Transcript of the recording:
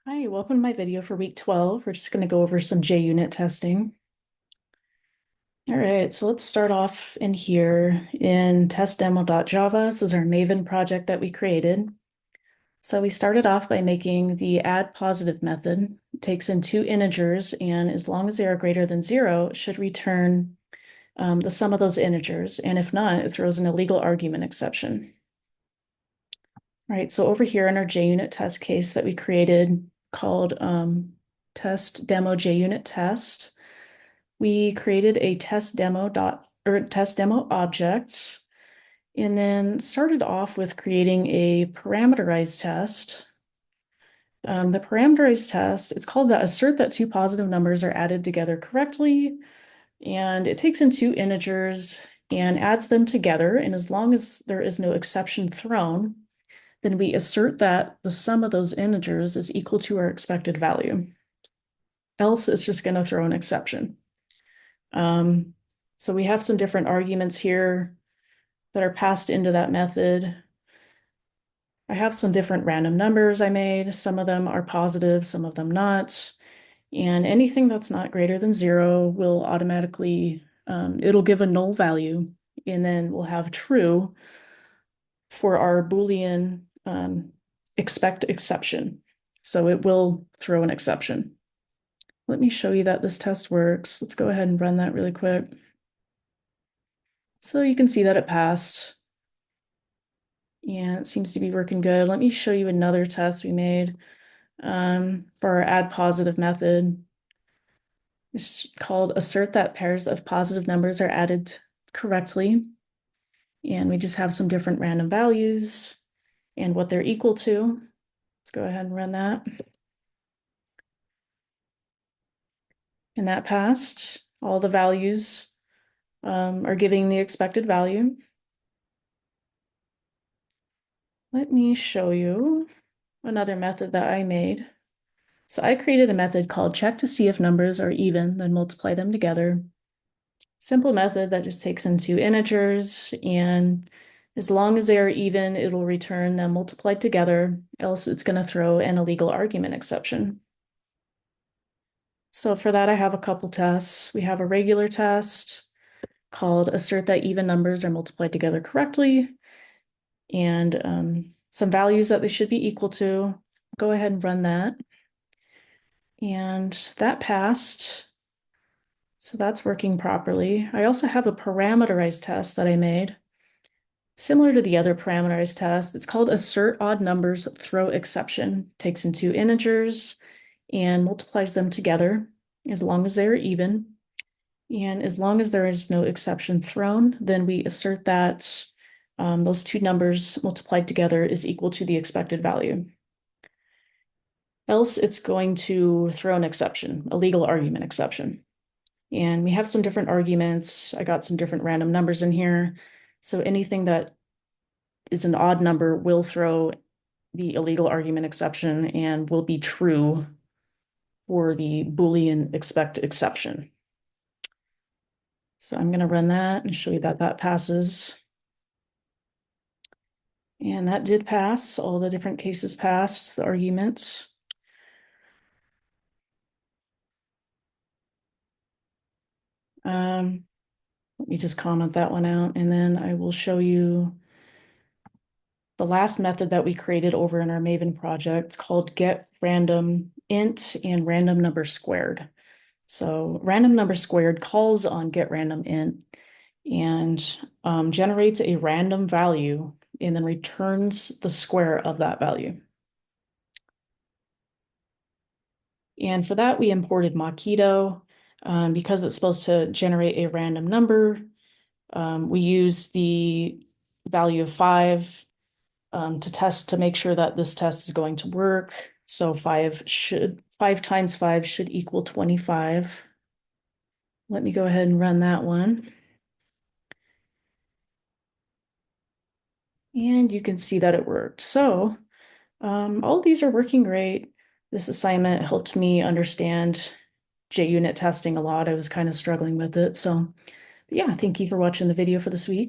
Hi, welcome to my video for week 12. We're just going to go over some JUnit testing. All right, so let's start off in here in testdemo.java. This is our Maven project that we created. So we started off by making the add positive method. It takes in two integers, and as long as they are greater than 0, it should return the sum of those integers. And if not, it throws an illegal argument exception. All right, so over here in our JUnit test case that we created called test demo JUnit test, we created a test demo object, and then started off with creating a parameterized test. The parameterized test, it's called the assert that two positive numbers are added together correctly, and it takes in two integers and adds them together, and as long as there is no exception thrown, then we assert that the sum of those integers is equal to our expected value. Else, it's just going to throw an exception. So we have some different arguments here that are passed into that method. I have some different random numbers I made. Some of them are positive, some of them not. And anything that's not greater than 0 will automatically, it'll give a null value, and then we'll have true for our Boolean expect exception. So it will throw an exception. Let me show you that this test works. Let's go ahead and run that really quick. So you can see that it passed. And it seems to be working good. Let me show you another test we made for our add positive method. It's called assert that pairs of positive numbers are added correctly. And we just have some different random values and what they're equal to. Let's go ahead and run that. And that passed. All the values are giving the expected value. Let me show you another method that I made. So I created a method called check to see if numbers are even, then multiply them together. Simple method that just takes in two integers, and as long as they are even, it'll return them multiplied together, else it's going to throw an illegal argument exception. So for that, I have a couple tests. We have a regular test called assert that even numbers are multiplied together correctly, and some values that they should be equal to. Go ahead and run that. And that passed. So that's working properly. I also have a parameterized test that I made. Similar to the other parameterized test, it's called assert odd numbers throw exception. Takes in two integers and multiplies them together as long as they are even. And as long as there is no exception thrown, then we assert that those two numbers multiplied together is equal to the expected value. Else, it's going to throw an exception, a legal argument exception. And we have some different arguments. I got some different random numbers in here. So anything that is an odd number will throw the illegal argument exception and will be true for the Boolean expect exception. So I'm going to run that and show you that that passes. And that did pass. All the different cases passed, the arguments. Let me just comment that one out, and then I will show you the last method that we created over in our Maven project. It's called get random int and random number squared. So random number squared calls on get random int and generates a random value and then returns the square of that value. And for that, we imported Mockito because it's supposed to generate a random number. We use the value of 5 to test to make sure that this test is going to work. So 5 times 5 should equal 25. Let me go ahead and run that one. And you can see that it worked. So all of these are working great. This assignment helped me understand JUnit testing a lot. I was kind of struggling with it. So yeah, thank you for watching the video for this week.